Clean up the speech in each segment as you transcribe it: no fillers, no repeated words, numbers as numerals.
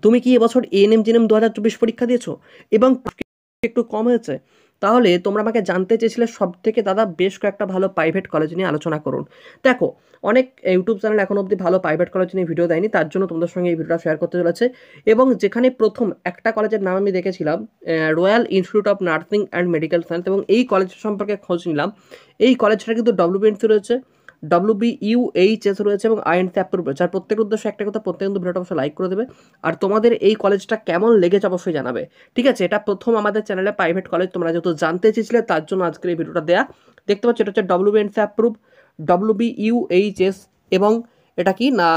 তুমি কি এবছর এএনএম জিএনএম 2024 পরীক্ষা দিয়েছো এবং একটু কম হয়েছে, তাহলে তোমরা আমাকে জানতে চেয়েছিলে সব থেকে দাদা বেশ কয়েকটা ভালো প্রাইভেট কলেজ নিয়ে আলোচনা করুন। দেখো, অনেক ইউটিউব চ্যানেল এখন অবধি ভালো প্রাইভেট কলেজ নিয়ে ভিডিও দেয়নি, তার জন্য তোমাদের সঙ্গে এই ভিডিওটা শেয়ার করতে চলেছে। এবং যেখানে প্রথম একটা কলেজের নাম আমি দেখেছিলাম, royal institute of nursing and medical science, এবং এই কলেজ সম্পর্কে খোঁজ নিলাম। এই কলেজটা কিন্তু WBNC রয়েছে, WBUHS রয়েছে এবং INC অ্যাপ্রুভ রয়েছে। আর প্রত্যেকের উদ্দেশ্যে একটা কথা, প্রত্যেক কিন্তু ভিডিওটা অবশ্যই লাইক করে দেবে। আর তোমাদের এই কলেজটা কেমন লেগেছে অবশ্যই জানাবে। ঠিক আছে, এটা প্রথম আমাদের চ্যানেলে প্রাইভেট কলেজ, তোমরা যেহেতু জানতে চেয়েছিলে তার জন্য আজকের এই ভিডিওটা দেয়া। দেখতে পাচ্ছ এটা হচ্ছে WBNC অ্যাপ্রুভ, WBUHS, এবং এটা কি না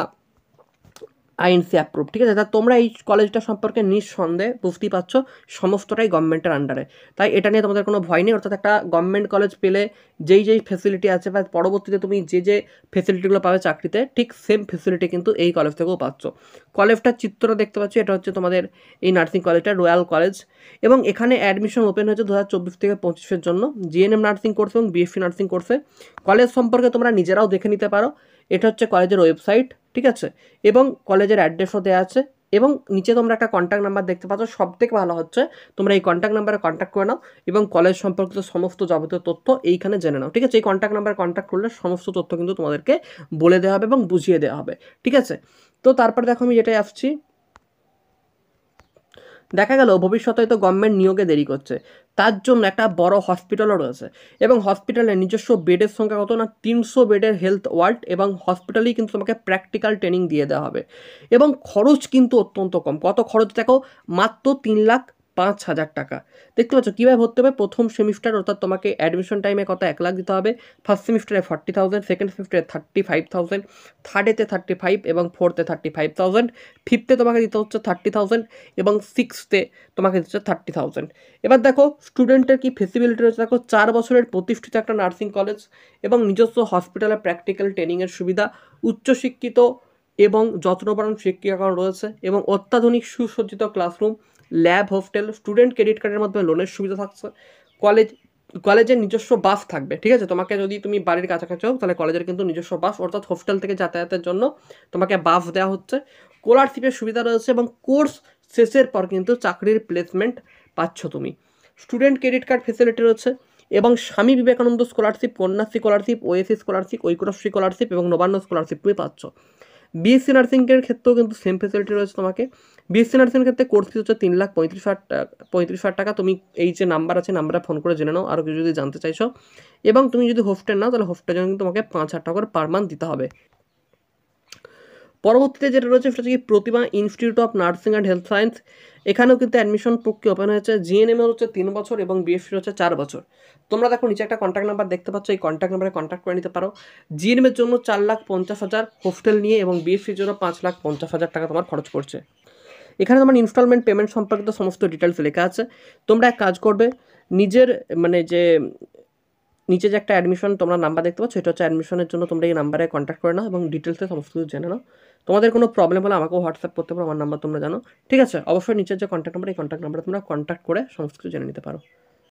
INC অ্যাপ্রুভ। ঠিক আছে, তা তোমরা এই কলেজটা সম্পর্কে নিঃসন্দেহে বুঝতেই পারছো সমস্তটাই গভর্নমেন্টের আন্ডারে, তাই এটা নিয়ে তোমাদের কোনো ভয় নেই। অর্থাৎ একটা গভর্নমেন্ট কলেজ পেলে যেই ফেসিলিটি আছে বা পরবর্তীতে তুমি যে ফেসিলিটিগুলো পাবে চাকরিতে, ঠিক সেম ফেসিলিটি কিন্তু এই কলেজ থেকেও পাচ্ছ। কলেজটার চিত্রটা দেখতে পাচ্ছ, এটা হচ্ছে তোমাদের এই নার্সিং কলেজটা রয়্যাল কলেজ, এবং এখানে অ্যাডমিশন ওপেন হয়েছে 2024 থেকে 25-এর জন্য জিএনএম নার্সিং কোর্স এবং বিএসসি নার্সিং কোর্সে। কলেজ সম্পর্কে তোমরা নিজেরাও দেখে নিতে পারো, এটা হচ্ছে কলেজের ওয়েবসাইট। ঠিক আছে, এবং কলেজের অ্যাড্রেসও দেওয়া আছে, এবং নিচে তোমরা একটা কন্ট্যাক্ট নাম্বার দেখতে পাচ্ছ। সব থেকে ভালো হচ্ছে তোমরা এই কন্ট্যাক্ট নাম্বারে কন্ট্যাক্ট করে নাও এবং কলেজ সম্পর্কিত সমস্ত যাবতীয় তথ্য এইখানে জেনে নাও। ঠিক আছে, এই কন্ট্যাক্ট নাম্বারে কন্ট্যাক্ট করলে সমস্ত তথ্য কিন্তু তোমাদেরকে বলে দেওয়া হবে এবং বুঝিয়ে দেওয়া হবে। ঠিক আছে, তো তারপর দেখো আমি যেটাই আসছি, দেখা গেল ভবিষ্যতে হয়তো গভর্নমেন্ট নিয়োগে দেরি করছে, তার জন্য একটা বড় হসপিটালও রয়েছে, এবং হসপিটালের নিজস্ব বেডের সংখ্যা কত না 300 বেডের হেলথ ওয়ার্ড, এবং হসপিটালেই কিন্তু তোমাকে প্র্যাকটিক্যাল ট্রেনিং দিয়ে দেওয়া হবে, এবং খরচ কিন্তু অত্যন্ত কম। কত খরচ দেখো, মাত্র 3,05,000 টাকা। দেখতে পাচ্ছ কীভাবে ভর্তি হবে, প্রথম সেমিস্টার অর্থাৎ তোমাকে অ্যাডমিশন টাইমে কত 1 লাখ দিতে হবে, ফার্স্ট সেমিস্টারে 40,000, সেকেন্ড সেমিস্টারে 35,000, থার্ডেতে 35 এবং ফোর্থে 35,000, ফিফথে তোমাকে দিতে হচ্ছে 30,000 এবং সিক্সথে তোমাকে দিচ্ছে 30,000। এবার দেখো স্টুডেন্টের কি ফেসিবিলিটি রয়েছে, দেখো 4 বছরের প্রতিষ্ঠিত একটা নার্সিং কলেজ এবং নিজস্ব হসপিটালে প্র্যাকটিক্যাল ট্রেনিংয়ের সুবিধা, উচ্চশিক্ষিত এবং যত্নবান শিক্ষিকাগণ রয়েছে, এবং অত্যাধুনিক সুসজ্জিত classroom, lab, hostel, student credit কার্ডের মাধ্যমে লোনের সুবিধা থাকছে, কলেজের নিজস্ব বাস থাকবে। ঠিক আছে, তোমাকে যদি তুমি বাড়ির কাছাকাছি হোক তাহলে কলেজের কিন্তু নিজস্ব বাস অর্থাৎ হোস্টেল থেকে যাতায়াতের জন্য তোমাকে বাস দেওয়া হচ্ছে, স্কলারশিপের সুবিধা রয়েছে, এবং কোর্স শেষের পর কিন্তু চাকরির প্লেসমেন্ট পাচ্ছ তুমি। স্টুডেন্ট ক্রেডিট কার্ড ফেসিলিটি রয়েছে, এবং Swami Vivekananda scholarship, Kanyashree scholarship, OSC scholarship, Aikyashree scholarship এবং নবান্ন স্কলারশিপ তুমি পাচ্ছ। বিএসসি নার্সিংয়ের ক্ষেত্রেও কিন্তু সেম ফেসিলিটি রয়েছে তোমাকে। বিএসসি নার্সিংয়ের ক্ষেত্রে কোর্স ফি হচ্ছে 3,35,000 টাকা। তুমি এই যে নাম্বার আছে নাম্বারে ফোন করে জেনে নাও আরও কিছু যদি জানতে চাইছো, এবং তুমি যদি হোস্টেল নাও তাহলে হোস্টেলের জন্য কিন্তু তোমাকে 5,000 টাকা করে পার মান্থ দিতে হবে। পরবর্তীতে যেটা রয়েছে সেটা হচ্ছে কি Pratibha institute of nursing and health science, এখানেও কিন্তু অ্যাডমিশন প্রক্রিয়া ওপেন হয়েছে। জিএনএম হচ্ছে 3 বছর এবং বিএসসি হচ্ছে 4 বছর। তোমরা দেখো নিচে একটা কন্ট্যাক্ট নাম্বার দেখতে পাচ্ছ, এই কন্ট্যাক্ট নাম্বারে কন্ট্যাক্ট করে নিতে পারো। জিএনএমের জন্য 4,50,000 হোস্টেল নিয়ে, এবং বিএসসির জন্য 5,50,000 টাকা তোমার খরচ পড়ছে। এখানে তোমার ইনস্টলমেন্ট পেমেন্ট সম্পর্কিত সমস্ত ডিটেলস লেখা আছে। তোমরা এক কাজ করবে, নিজের মানে যে নিচে যে একটা অ্যাডমিশন তোমরা নাম্বার দেখতে পাচ্ছ, এটা হচ্ছে অ্যাডমিশনের জন্য তোমরা এই নাম্বারে কন্ট্যাক্ট করে নাও এবং ডিটেলসে সমস্ত কিছু জেনে নাও। তোমাদের কোনো প্রবলেম হলে আমাকেও হোয়াটসঅ্যাপ করতে পারো, আমার নাম্বার তোমরা জানো। ঠিক আছে, অবশ্যই নিচের যে কন্ট্যাক্ট নাম্বার, এই কন্ট্যাক্ট নাম্বারে তোমরা কন্ট্যাক্ট করে সমস্ত কিছু জেনে নিতে পারো।